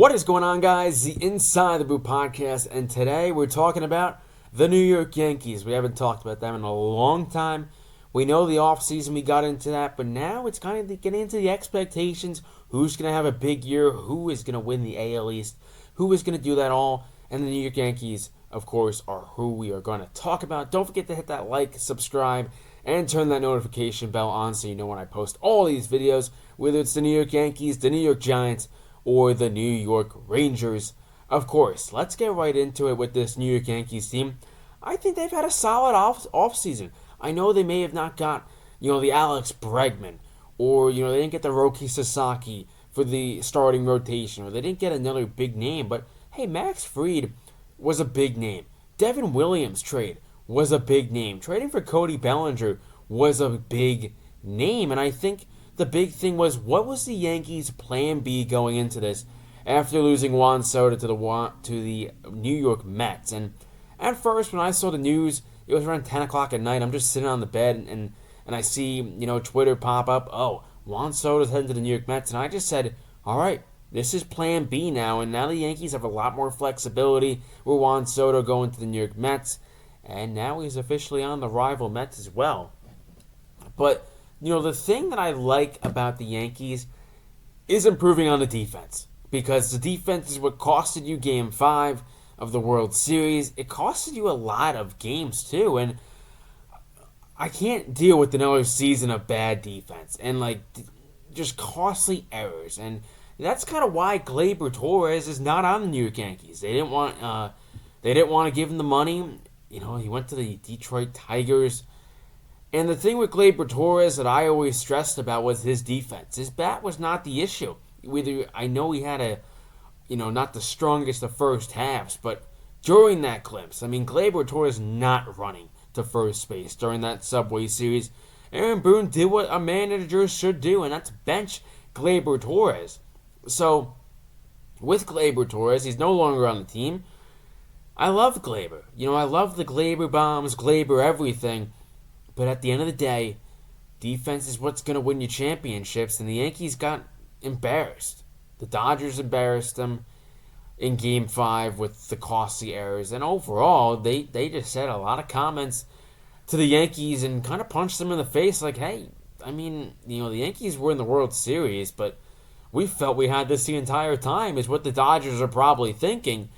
What is going on, guys? The Inside the Boot podcast, and today we're talking about the New York Yankees. We haven't talked about them in a long time. We know the offseason, we got into that, but now it's kind of getting into the expectations. Who's going to have a big year? Who is going to win the AL East? Who is going to do that all? And the New York Yankees, of course, are who we are going to talk about. Don't forget to hit that like, subscribe, and turn that notification bell on so you know when I post all these videos, whether it's the New York Yankees, the New York Giants, or the New York Rangers. Of course, let's get right into it with this New York Yankees team. I think they've had a solid offseason. I know they may have not got, the Alex Bregman, or, they didn't get the Roki Sasaki for the starting rotation, or they didn't get another big name, but hey, Max Fried was a big name. Devin Williams trade was a big name. Trading for Cody Bellinger was a big name, and I think the big thing was, what was the Yankees' plan B going into this after losing Juan Soto to the New York Mets? And at first, when I saw the news, it was around 10 o'clock at night. I'm just sitting on the bed, and I see, Twitter pop up, oh, Juan Soto's heading to the New York Mets. And I just said, all right, this is plan B now. And now the Yankees have a lot more flexibility with Juan Soto going to the New York Mets. And now he's officially on the rival Mets as well. But the thing that I like about the Yankees is improving on the defense. Because the defense is what costed you Game 5 of the World Series. It costed you a lot of games, too. And I can't deal with another season of bad defense. And, just costly errors. And that's kind of why Gleyber Torres is not on the New York Yankees. They didn't want to give him the money. He went to the Detroit Tigers. And the thing with Gleyber Torres that I always stressed about was his defense. His bat was not the issue. I know he had not the strongest of first halves, but during that glimpse, Gleyber Torres not running to first base during that Subway Series. Aaron Boone did what a manager should do, and that's bench Gleyber Torres. So, with Gleyber Torres, he's no longer on the team. I love Gleyber. I love the Gleyber bombs, Gleyber everything. But at the end of the day, defense is what's going to win you championships, and the Yankees got embarrassed. The Dodgers embarrassed them in Game 5 with the costly errors, and overall, they just said a lot of comments to the Yankees and kind of punched them in the face like, hey, the Yankees were in the World Series, but we felt we had this the entire time, is what the Dodgers are probably thinking.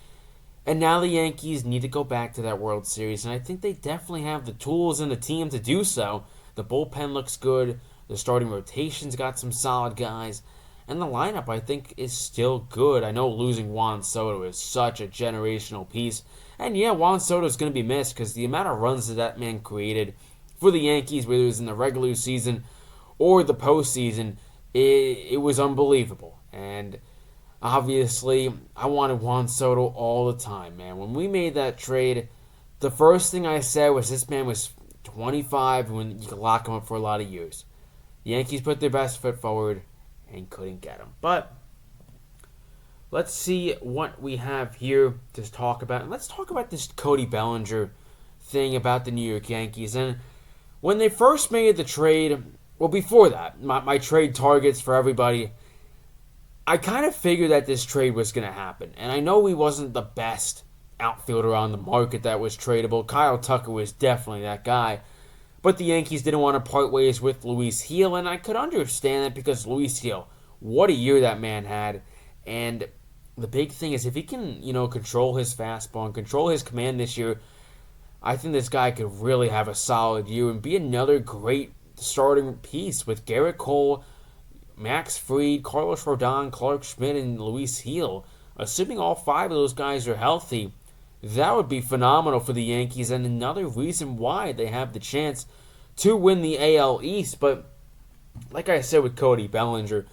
And now the Yankees need to go back to that World Series, and I think they definitely have the tools and the team to do so. The bullpen looks good, the starting rotation's got some solid guys, and the lineup, I think, is still good. I know losing Juan Soto is such a generational piece, and yeah, Juan Soto is going to be missed because the amount of runs that man created for the Yankees, whether it was in the regular season or the postseason, it was unbelievable. And obviously, I wanted Juan Soto all the time, man. When we made that trade, the first thing I said was this man was 25 when you could lock him up for a lot of years. The Yankees put their best foot forward and couldn't get him. But let's see what we have here to talk about. And let's talk about this Cody Bellinger thing about the New York Yankees. And when they first made the trade, well, before that, my trade targets for everybody, I kind of figured that this trade was going to happen. And I know he wasn't the best outfielder on the market that was tradable. Kyle Tucker was definitely that guy. But the Yankees didn't want to part ways with Luis Gil, and I could understand that because Luis Gil, what a year that man had. And the big thing is if he can, control his fastball and control his command this year, I think this guy could really have a solid year and be another great starting piece with Garrett Cole, Max Fried, Carlos Rodon, Clark Schmidt, and Luis Gil. Assuming all 5 of those guys are healthy, that would be phenomenal for the Yankees and another reason why they have the chance to win the AL East. But like I said with Cody Bellinger,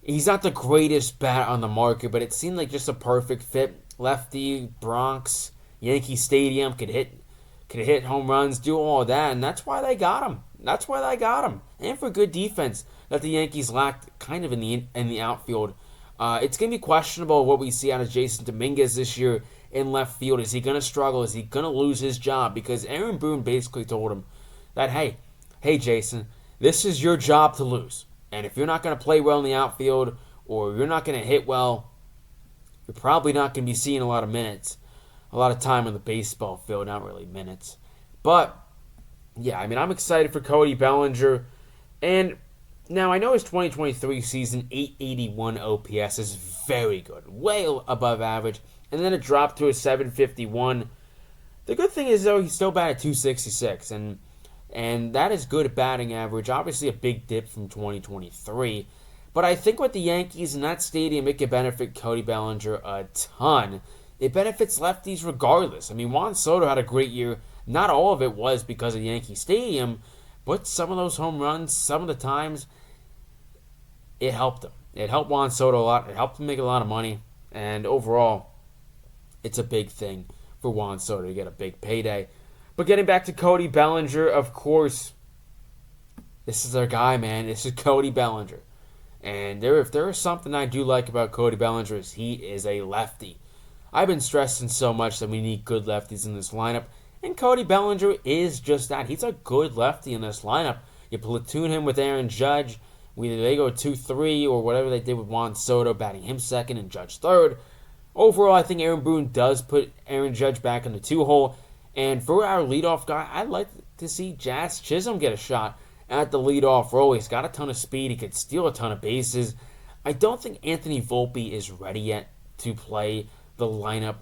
he's not the greatest bat on the market, but it seemed like just a perfect fit. Lefty, Bronx, Yankee Stadium, could hit home runs, do all that, and that's why they got him. And for good defense that the Yankees lacked kind of in the outfield. It's going to be questionable what we see out of Jason Dominguez this year in left field. Is he going to struggle? Is he going to lose his job? Because Aaron Boone basically told him that, hey, Jason, this is your job to lose. And if you're not going to play well in the outfield or you're not going to hit well, you're probably not going to be seeing a lot of minutes, a lot of time on the baseball field, not really minutes. But, yeah, I mean, I'm excited for Cody Bellinger. And now I know his 2023 season 881 OPS is very good, way above average. And then it dropped to a 751. The good thing is, though, he's still batted 266, and that is good batting average. Obviously, a big dip from 2023. But I think with the Yankees in that stadium, it could benefit Cody Bellinger a ton. It benefits lefties regardless. I mean, Juan Soto had a great year. Not all of it was because of Yankee Stadium, but some of those home runs, some of the times, it helped him. It helped Juan Soto a lot. It helped him make a lot of money. And overall, it's a big thing for Juan Soto to get a big payday. But getting back to Cody Bellinger, of course, this is our guy, man. This is Cody Bellinger. And if there is something I do like about Cody Bellinger is he is a lefty. I've been stressing so much that we need good lefties in this lineup. And Cody Bellinger is just that. He's a good lefty in this lineup. You platoon him with Aaron Judge. Whether they go 2-3 or whatever they did with Juan Soto, batting him second and Judge third. Overall, I think Aaron Boone does put Aaron Judge back in the 2-hole. And for our leadoff guy, I'd like to see Jazz Chisholm get a shot at the leadoff role. He's got a ton of speed. He could steal a ton of bases. I don't think Anthony Volpe is ready yet to play the lineup.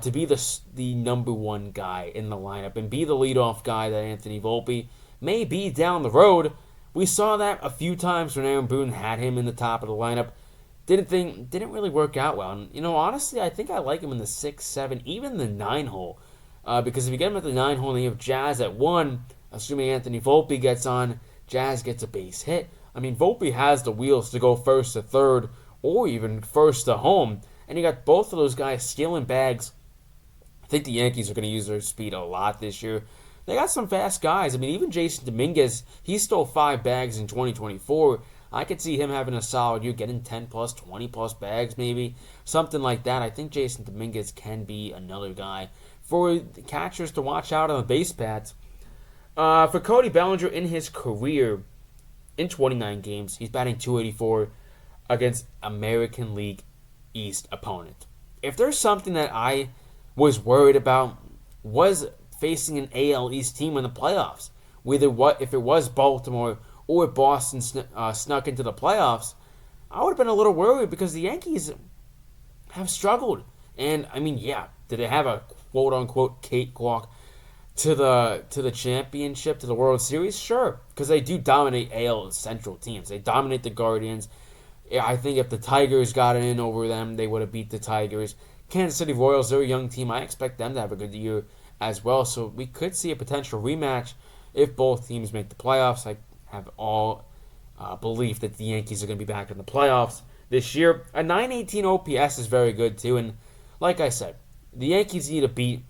To be the number one guy in the lineup and be the leadoff guy that Anthony Volpe may be down the road. We saw that a few times when Aaron Boone had him in the top of the lineup. Didn't really work out well. And, honestly, I think I like him in the 6, 7, even the 9 hole. Because if you get him at the 9 hole and you have Jazz at 1, assuming Anthony Volpe gets on, Jazz gets a base hit. I mean, Volpe has the wheels to go first to third or even first to home. And you got both of those guys stealing bags. I think the Yankees are going to use their speed a lot this year. They got some fast guys. I mean, even Jason Dominguez, he stole 5 bags in 2024. I could see him having a solid year, getting 10 plus, 20 plus bags maybe, something like that. I think Jason Dominguez can be another guy for the catchers to watch out on the base paths. For Cody Bellinger in his career, in 29 games, he's batting 284 against American League East opponent. If there's something that I was worried about was facing an AL East team in the playoffs, if it was Baltimore or if Boston snuck into the playoffs, I would have been a little worried because the Yankees have struggled. And, I mean, yeah, did they have a quote-unquote cakewalk to the championship, to the World Series? Sure, because they do dominate AL Central teams. They dominate the Guardians. I think if the Tigers got in over them, they would have beat the Tigers. Kansas City Royals, they're a young team. I expect them to have a good year as well. So we could see a potential rematch if both teams make the playoffs. I have all belief that the Yankees are going to be back in the playoffs this year. A 918 OPS is very good too. And like I said, the Yankees need to beat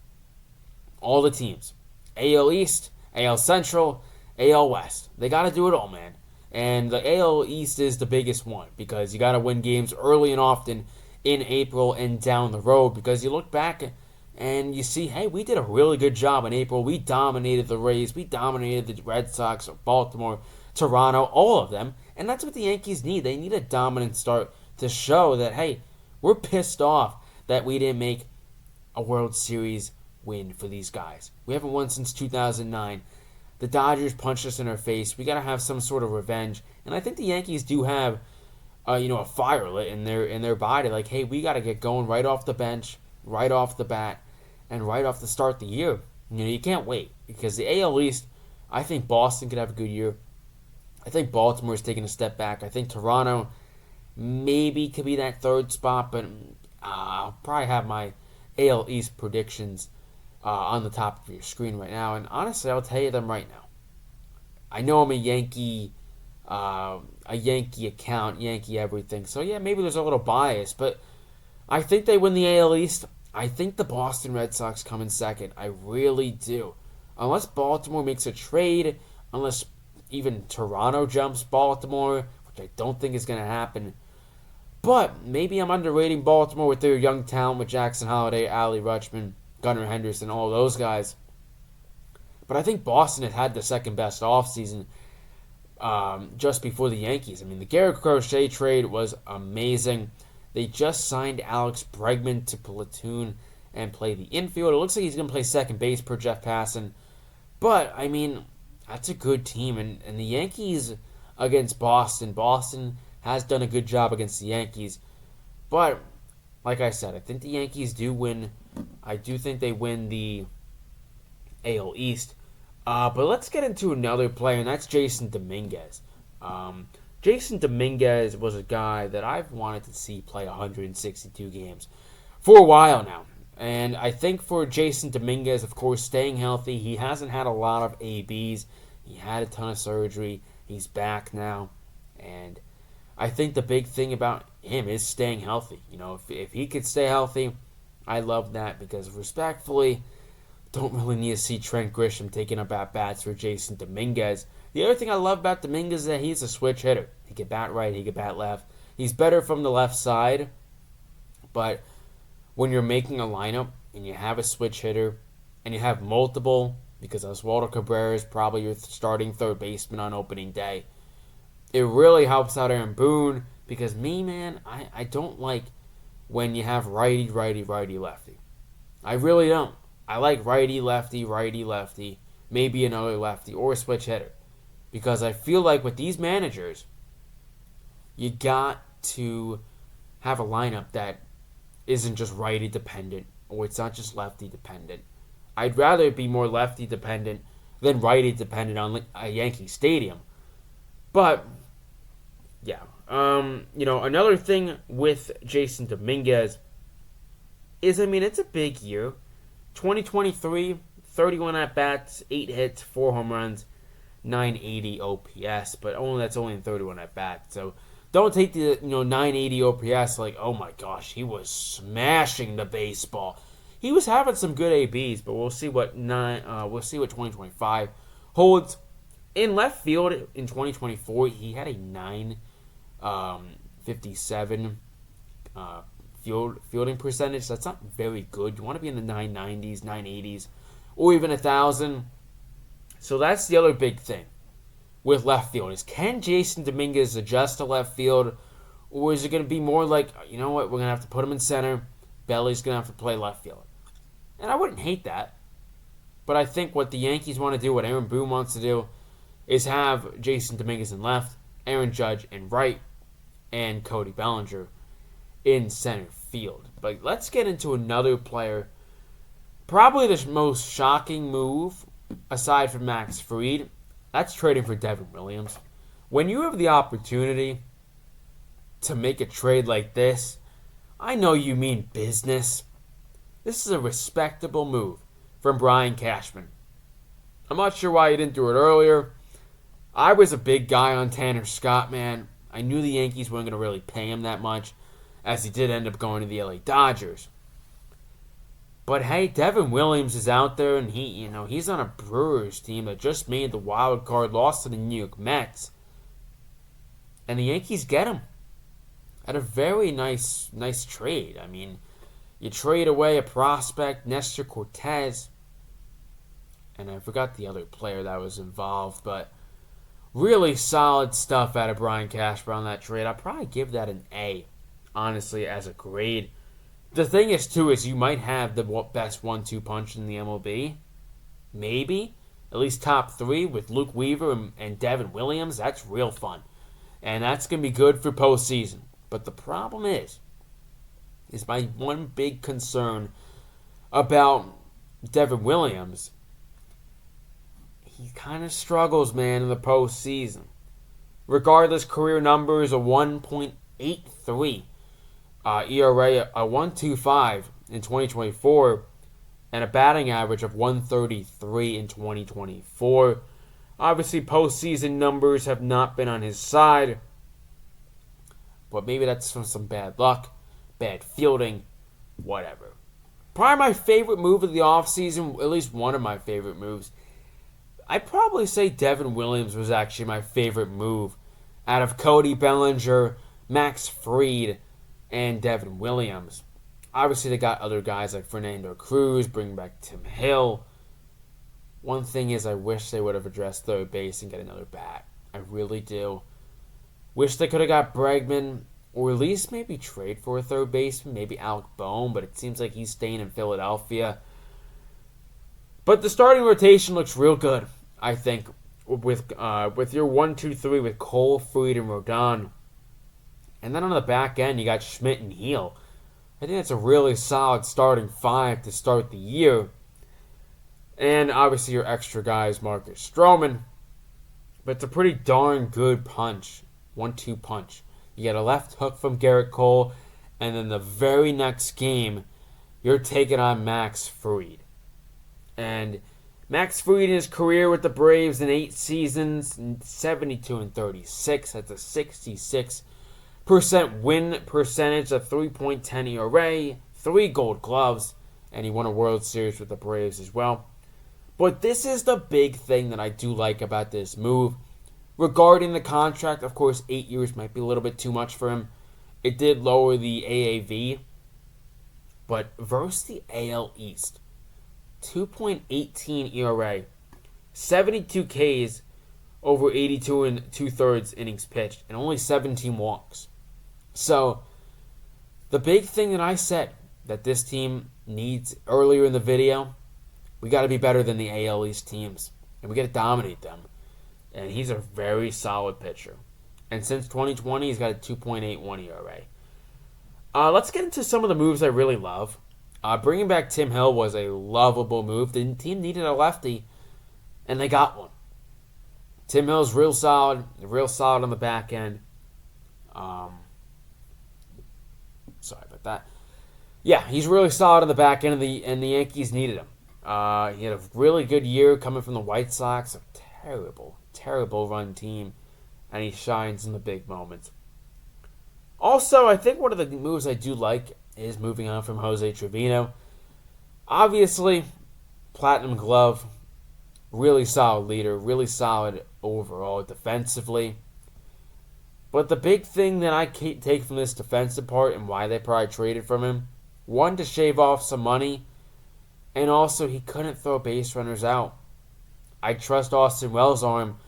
all the teams. AL East, AL Central, AL West. They got to do it all, man. And the AL East is the biggest one because you got to win games early and often in April and down the road because you look back and you see, hey, we did a really good job in April. We dominated the Rays. We dominated the Red Sox, Baltimore, Toronto, all of them. And that's what the Yankees need. They need a dominant start to show that, hey, we're pissed off that we didn't make a World Series win for these guys. We haven't won since 2009. The Dodgers punched us in our face. We got to have some sort of revenge. And I think the Yankees do have, a fire lit in their body. Like, hey, we got to get going right off the bench, right off the bat, and right off the start of the year. You can't wait because the AL East, I think Boston could have a good year. I think Baltimore is taking a step back. I think Toronto maybe could be that third spot, but I'll probably have my AL East predictions on the top of your screen right now. And honestly, I'll tell you them right now. I know I'm a Yankee account, Yankee everything. So yeah, maybe there's a little bias, but I think they win the AL East. I think the Boston Red Sox come in second. I really do. Unless Baltimore makes a trade, unless even Toronto jumps Baltimore, which I don't think is going to happen. But maybe I'm underrating Baltimore with their young talent with Jackson Holliday, Allie Rutschman, Gunnar Henderson, all those guys. But I think Boston had the second best offseason just before the Yankees. I mean, the Garrett Crochet trade was amazing. They just signed Alex Bregman to platoon and play the infield. It looks like he's going to play second base per Jeff Passan. But, I mean, that's a good team. And the Yankees against Boston. Boston has done a good job against the Yankees. But, like I said, I think the Yankees do win. I do think they win the AL East. But let's get into another player, and that's Jason Dominguez. Jason Dominguez was a guy that I've wanted to see play 162 games for a while now. And I think for Jason Dominguez, of course, staying healthy, he hasn't had a lot of ABs. He had a ton of surgery. He's back now. And I think the big thing about him is staying healthy. You know, if he could stay healthy, I love that because respectfully, don't really need to see Trent Grisham taking up at-bats for Jason Dominguez. The other thing I love about Dominguez is that he's a switch hitter. He can bat right, he can bat left. He's better from the left side, but when you're making a lineup and you have a switch hitter and you have multiple, because Oswaldo Cabrera is probably your starting third baseman on opening day, it really helps out Aaron Boone because I don't like when you have righty, lefty. I really don't. I like righty, lefty, maybe another lefty or a switch hitter. Because I feel like with these managers, you got to have a lineup that isn't just righty dependent or it's not just lefty dependent. I'd rather it be more lefty dependent than righty dependent on a Yankee Stadium. But, yeah. Another thing with Jason Dominguez is, it's a big year. 2023, 31 at-bats, 8 hits, 4 home runs, 980 OPS, but that's only in 31 at-bats. So don't take the 980 OPS like, oh my gosh, he was smashing the baseball. He was having some good ABs, but we'll see what 2025 holds. In left field in 2024, he had a 957 fielding percentage. That's not very good. You want to be in the 990s, 980s, or even 1,000. So that's the other big thing with left field is can Jason Dominguez adjust to left field, or is it going to be more like, you know what, we're going to have to put him in center, Belly's going to have to play left field. And I wouldn't hate that. But I think what the Yankees want to do, what Aaron Boone wants to do, is have Jason Dominguez in left, Aaron Judge in right, and Cody Bellinger in center field. But let's get into another player. Probably the most shocking move, aside from Max Fried, that's trading for Devin Williams. When you have the opportunity to make a trade like this, I know you mean business. This is a respectable move from Brian Cashman. I'm not sure why he didn't do it earlier. I was a big guy on Tanner Scott, man. I knew the Yankees weren't going to really pay him that much, as he did end up going to the LA Dodgers. But hey, Devin Williams is out there, and he's on a Brewers team that just made the wild card, lost to the New York Mets, and the Yankees get him at a very nice trade. You trade away a prospect, Nestor Cortez, and I forgot the other player that was involved, but really solid stuff out of Brian Cashman on that trade. I'd probably give that an A, honestly, as a grade. The thing is, too, is you might have the best 1-2 punch in the MLB. Maybe. At least top 3 with Luke Weaver and Devin Williams. That's real fun. And that's going to be good for postseason. But the problem is my one big concern about Devin Williams. He kind of struggles, man, in the postseason. Regardless, career numbers, a 1.83. ERA, a 1.25 in 2024, and a batting average of 133 in 2024. Obviously, postseason numbers have not been on his side, but maybe that's from some bad luck, bad fielding, whatever. Probably my favorite move of the offseason, at least one of my favorite moves, I'd probably say Devin Williams was actually my favorite move out of Cody Bellinger, Max Fried, and Devin Williams. Obviously, they got other guys like Fernando Cruz, bring back Tim Hill. One thing is I wish they would have addressed third base and get another bat. I really do. Wish they could have got Bregman or at least maybe trade for a third baseman, maybe Alec Bohm, but it seems like he's staying in Philadelphia. But the starting rotation looks real good, I think, with your 1-2-3 with Cole, Fried, and Rodon. And then on the back end, you got Schmidt and Heel. I think that's a really solid starting five to start the year. And obviously your extra guy is Marcus Stroman. But it's a pretty darn good punch. 1-2 punch. You get a left hook from Garrett Cole, and then the very next game, you're taking on Max Fried. And Max Fried in his career with the Braves in 8 seasons, 72-36. That's a 66% win percentage, a 3.10 ERA, 3 Gold Gloves, and he won a World Series with the Braves as well. But this is the big thing that I do like about this move. Regarding the contract, of course, 8 years might be a little bit too much for him. It did lower the AAV. But versus the AL East, 2.18 ERA, 72 Ks over 82 and 2/3 innings pitched, and only 17 walks. So, the big thing that I said that this team needs earlier in the video, we got to be better than the AL East teams, and we got to dominate them. And he's a very solid pitcher. And since 2020, he's got a 2.81 ERA. Let's get into some of the moves I really love. Bringing back Tim Hill was a lovable move. The team needed a lefty, and they got one. Tim Hill's real solid on the back end. Sorry about that. Yeah, he's really solid on the back end, and the Yankees needed him. He had a really good year coming from the White Sox. A terrible run team, and he shines in the big moments. Also, I think one of the moves I do like is moving on from Jose Trevino. Obviously, Platinum Glove, really solid leader, really solid overall defensively. But the big thing that I take from this defensive part and why they probably traded from him, one, to shave off some money, and also he couldn't throw base runners out. I trust Austin Wells' arm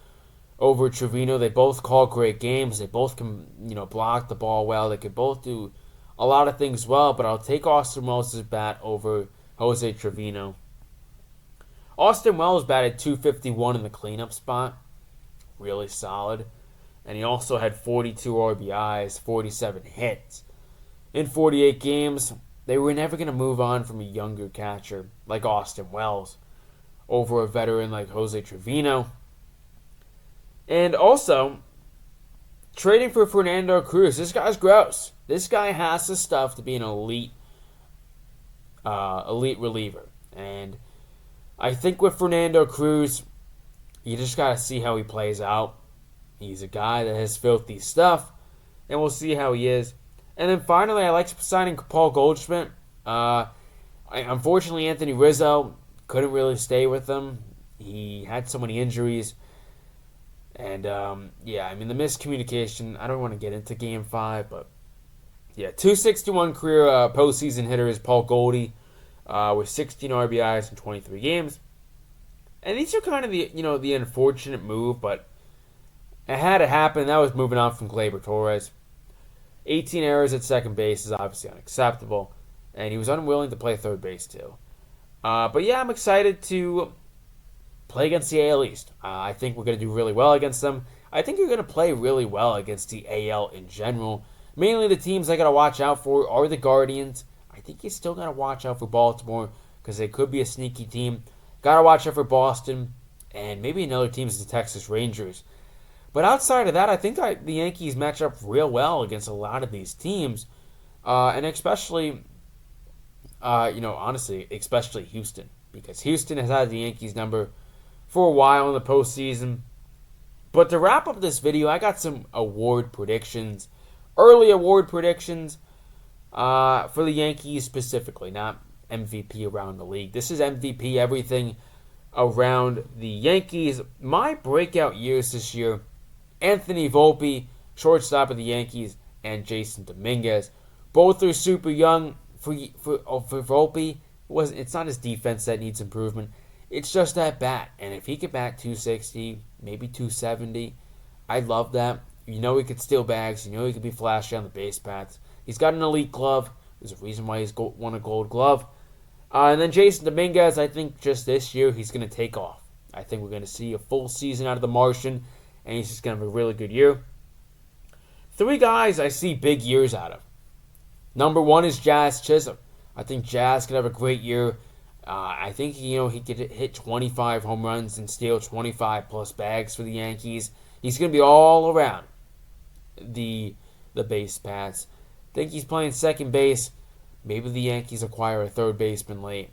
over Trevino. They both call great games. They both can, block the ball well. They could both do a lot of things well, but I'll take Austin Wells' bat over Jose Trevino. Austin Wells batted .251 in the cleanup spot. Really solid. And he also had 42 RBIs, 47 hits. In 48 games, they were never going to move on from a younger catcher like Austin Wells over a veteran like Jose Trevino. And also, trading for Fernando Cruz. This guy's gross. This guy has the stuff to be an elite reliever. And I think with Fernando Cruz, you just got to see how he plays out. He's a guy that has filthy stuff, and we'll see how he is. And then finally, I like signing Paul Goldschmidt. Unfortunately, Anthony Rizzo couldn't really stay with them. He had so many injuries. And, the miscommunication, I don't want to get into Game 5, but, yeah, 261 career postseason hitter is Paul Goldie with 16 RBIs in 23 games. And these are kind of the unfortunate move, but it had to happen. That was moving on from Gleyber Torres. 18 errors at second base is obviously unacceptable, and he was unwilling to play third base too. But yeah, I'm excited to play against the AL East. I think we're going to do really well against them. I think you're going to play really well against the AL in general. Mainly the teams I got to watch out for are the Guardians. I think you still got to watch out for Baltimore because they could be a sneaky team. Got to watch out for Boston, and maybe another team is the Texas Rangers. But outside of that, I think the Yankees match up real well against a lot of these teams. And especially, especially Houston. Because Houston has had the Yankees number for a while in the postseason. But to wrap up this video, I got some award predictions. Early award predictions for the Yankees specifically, not MVP around the league. This is MVP everything around the Yankees. My breakout years this year, Anthony Volpe, shortstop of the Yankees, and Jason Dominguez. Both are super young. For Volpe, it's not his defense that needs improvement. It's just that bat. And if he could bat 260, maybe 270, I'd love that. You know he could steal bags. You know he could be flashy on the base paths. He's got an elite glove. There's a reason why he's won a gold glove. And then Jason Dominguez, I think just this year he's going to take off. I think we're going to see a full season out of the Martian, and he's just going to have a really good year. 3 guys I see big years out of. Number 1 is Jazz Chisholm. I think Jazz could have a great year. I think he could hit 25 home runs and steal 25 plus bags for the Yankees. He's going to be all around the base paths. I think he's playing second base. Maybe the Yankees acquire a third baseman late.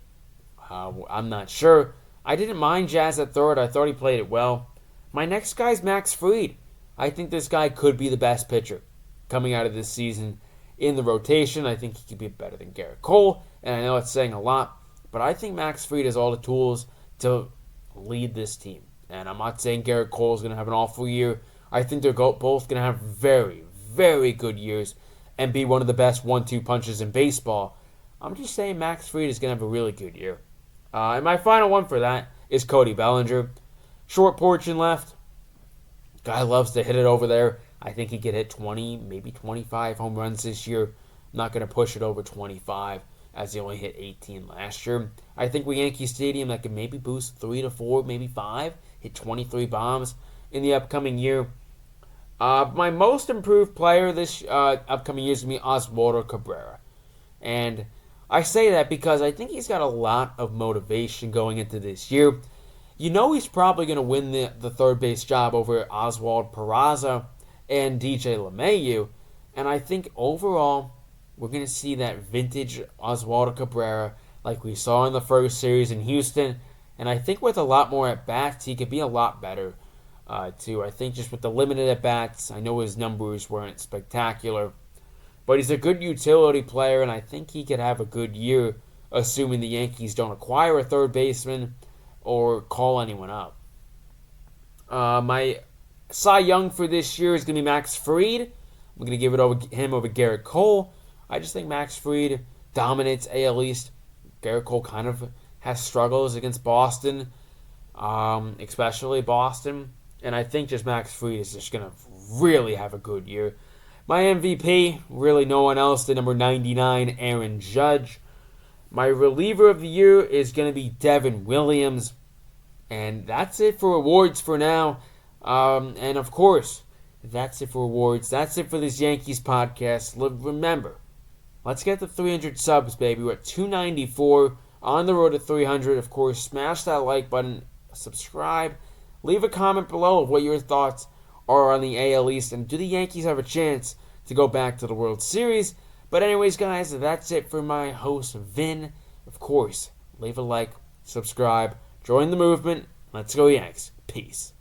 I'm not sure. I didn't mind Jazz at third. I thought he played it well. My next guy is Max Fried. I think this guy could be the best pitcher coming out of this season in the rotation. I think he could be better than Garrett Cole, and I know it's saying a lot, but I think Max Fried has all the tools to lead this team. And I'm not saying Garrett Cole is going to have an awful year. I think they're both going to have very, very good years and be one of the best 1-2 punches in baseball. I'm just saying Max Fried is going to have a really good year. And my final one for that is Cody Bellinger. Short porch and left. Guy loves to hit it over there. I think he could hit 20, maybe 25 home runs this year. I'm not going to push it over 25 as he only hit 18 last year. I think with Yankee Stadium that could maybe boost 3 to 4, maybe 5, hit 23 bombs in the upcoming year. My most improved player this upcoming year is going to be Oswaldo Cabrera. And I say that because I think he's got a lot of motivation going into this year. You know he's probably going to win the third base job over Oswald Peraza and DJ LeMahieu. And I think overall, we're going to see that vintage Oswaldo Cabrera like we saw in the first series in Houston. And I think with a lot more at-bats, he could be a lot better, too. I think just with the limited at-bats, I know his numbers weren't spectacular. But he's a good utility player, and I think he could have a good year, assuming the Yankees don't acquire a third baseman or call anyone up. My Cy Young for this year is going to be Max Fried. I'm going to give it him over Garrett Cole. I just think Max Fried dominates AL East. Garrett Cole kind of has struggles against Boston, especially Boston. And I think just Max Fried is just going to really have a good year. My MVP, really no one else than number 99, Aaron Judge. My reliever of the year is going to be Devin Williams. And that's it for awards for now. And of course, that's it for awards. That's it for this Yankees podcast. Remember, let's get to 300 subs, baby. We're at 294, on the road to 300. Of course, smash that like button, subscribe, leave a comment below of what your thoughts are on the AL East, and do the Yankees have a chance to go back to the World Series? But anyways, guys, that's it for my host, Vin. Of course, leave a like, subscribe, join the movement. Let's go Yanks. Peace.